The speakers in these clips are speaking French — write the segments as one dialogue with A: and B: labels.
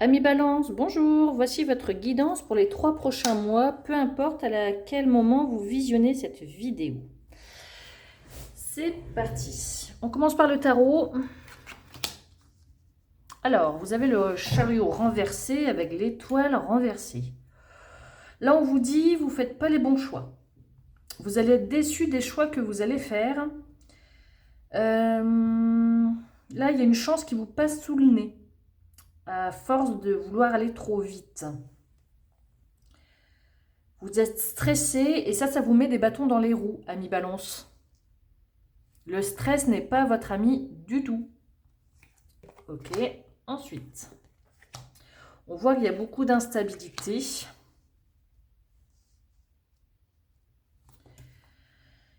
A: Ami Balance, bonjour, voici votre guidance pour les 3 prochains mois, peu importe quel moment vous visionnez cette vidéo. C'est parti. On commence par le tarot. Alors, vous avez le chariot renversé avec l'étoile renversée. Là, on vous dit, vous ne faites pas les bons choix. Vous allez être déçu des choix que vous allez faire. Là, il y a une chance qui vous passe sous le nez, à force de vouloir aller trop vite. Vous êtes stressé et ça vous met des bâtons dans les roues, ami Balance. Le stress n'est pas votre ami du tout. Ok, ensuite, on voit qu'il y a beaucoup d'instabilité.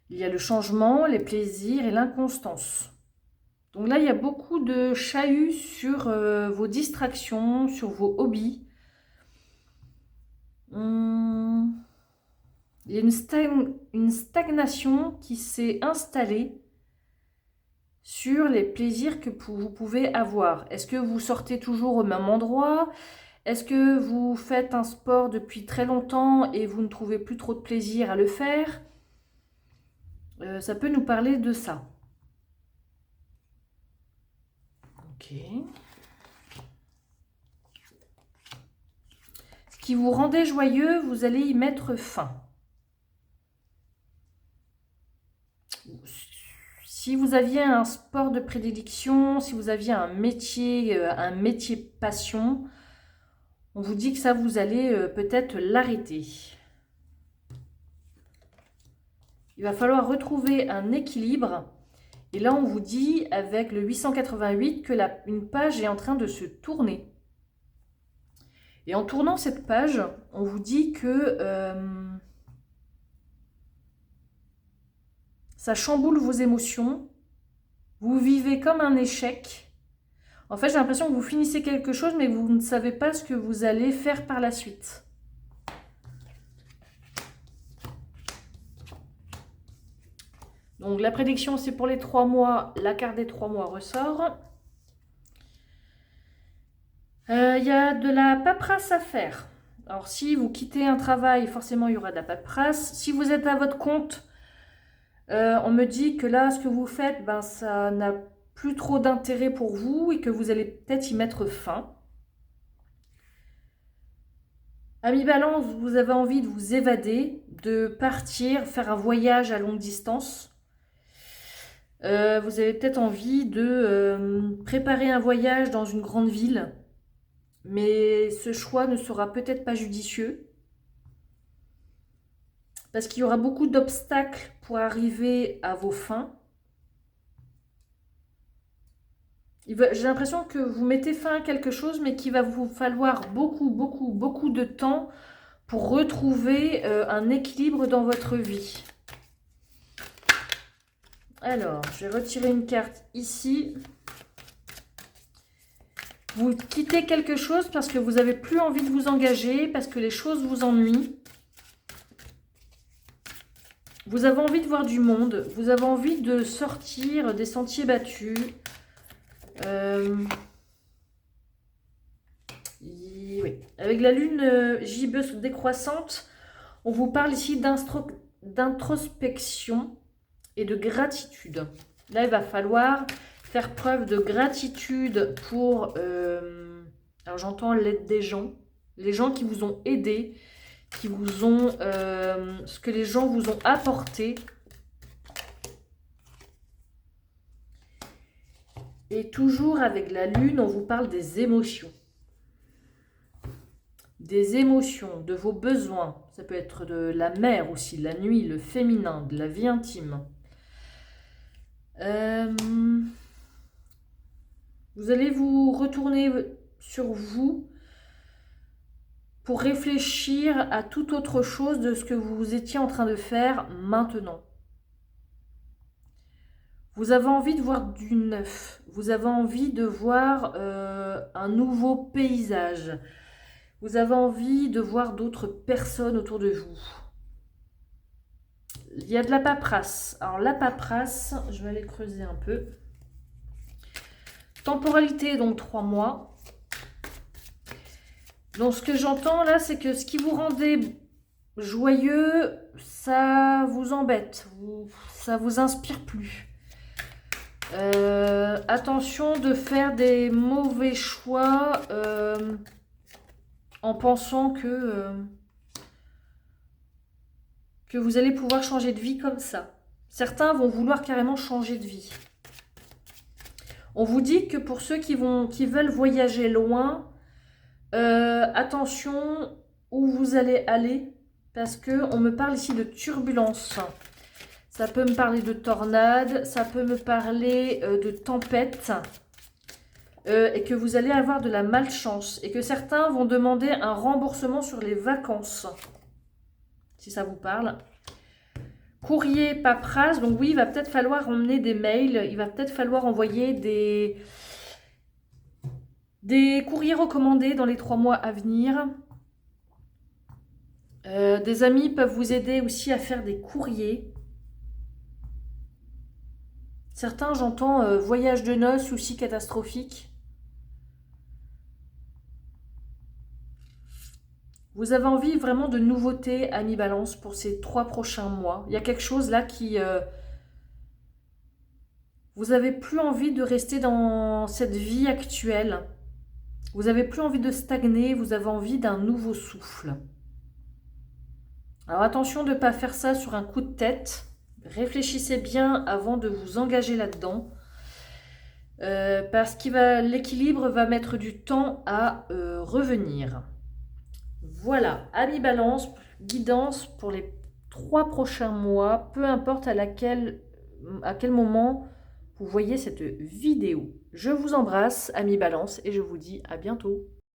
A: Il y a le changement, les plaisirs et l'inconstance. Donc là, il y a beaucoup de chahuts sur vos distractions, sur vos hobbies. Il y a une stagnation qui s'est installée sur les plaisirs que vous pouvez avoir. Est-ce que vous sortez toujours au même endroit? Est-ce que vous faites un sport depuis très longtemps et vous ne trouvez plus trop de plaisir à le faire? Ça peut nous parler de ça. Ok. Ce qui vous rendait joyeux, vous allez y mettre fin. Si vous aviez un sport de prédilection, si vous aviez un métier passion, on vous dit que ça, vous allez peut-être l'arrêter. Il va falloir retrouver un équilibre. Et là, on vous dit, avec le 888, que une page est en train de se tourner. Et en tournant cette page, on vous dit que ça chamboule vos émotions. Vous vivez comme un échec. En fait, j'ai l'impression que vous finissez quelque chose, mais vous ne savez pas ce que vous allez faire par la suite. Donc, la prédiction, c'est pour les 3 mois. La carte des 3 mois ressort. Il y a de la paperasse à faire. Alors, si vous quittez un travail, forcément, il y aura de la paperasse. Si vous êtes à votre compte, on me dit que là, ce que vous faites, ça n'a plus trop d'intérêt pour vous et que vous allez peut-être y mettre fin. Ami Balance, vous avez envie de vous évader, de partir, faire un voyage à longue distance. Vous avez peut-être envie de préparer un voyage dans une grande ville, mais ce choix ne sera peut-être pas judicieux. Parce qu'il y aura beaucoup d'obstacles pour arriver à vos fins. J'ai l'impression que vous mettez fin à quelque chose, mais qu'il va vous falloir beaucoup de temps pour retrouver un équilibre dans votre vie. Alors, je vais retirer une carte ici. Vous quittez quelque chose parce que vous n'avez plus envie de vous engager, parce que les choses vous ennuient. Vous avez envie de voir du monde, vous avez envie de sortir des sentiers battus. Oui. Avec la lune gibbeuse décroissante, on vous parle ici d'introspection et de gratitude. Là, il va falloir faire preuve de gratitude pour... alors, j'entends l'aide des gens. Les gens qui vous ont aidé, qui vous ont... ce que les gens vous ont apporté. Et toujours avec la lune, on vous parle des émotions. Des émotions, de vos besoins. Ça peut être de la mer aussi, la nuit, le féminin, de la vie intime. Vous allez vous retourner sur vous pour réfléchir à toute autre chose de ce que vous étiez en train de faire maintenant. Vous avez envie de voir du neuf. Vous avez envie de voir un nouveau paysage. Vous avez envie de voir d'autres personnes autour de vous. Il y a de la paperasse. Alors la paperasse, je vais aller creuser un peu. Temporalité, donc 3 mois. Donc, ce que j'entends là, c'est que ce qui vous rendait joyeux, ça vous embête, ça vous inspire plus. Attention de faire des mauvais choix en pensant que vous allez pouvoir changer de vie comme ça. Certains vont vouloir carrément changer de vie. On vous dit que pour ceux qui veulent voyager loin, attention où vous allez aller, parce qu'on me parle ici de turbulence. Ça peut me parler de tornade, ça peut me parler de tempête, et que vous allez avoir de la malchance, et que certains vont demander un remboursement sur les vacances, si ça vous parle. Courrier, paperasse, donc oui, il va peut-être falloir emmener des mails, il va peut-être falloir envoyer des courriers recommandés dans les 3 mois à venir. Des amis peuvent vous aider aussi à faire des courriers. Certains, j'entends, voyage de noces, soucis catastrophiques. Vous avez envie vraiment de nouveautés, amis Balance, pour ces 3 prochains mois. Il y a quelque chose là qui... vous n'avez plus envie de rester dans cette vie actuelle. Vous n'avez plus envie de stagner, vous avez envie d'un nouveau souffle. Alors attention de ne pas faire ça sur un coup de tête. Réfléchissez bien avant de vous engager là-dedans. Parce que l'équilibre va mettre du temps à revenir. Voilà, amis Balance, guidance pour les 3 prochains mois, peu importe à quel moment vous voyez cette vidéo. Je vous embrasse, amis Balance, et je vous dis à bientôt.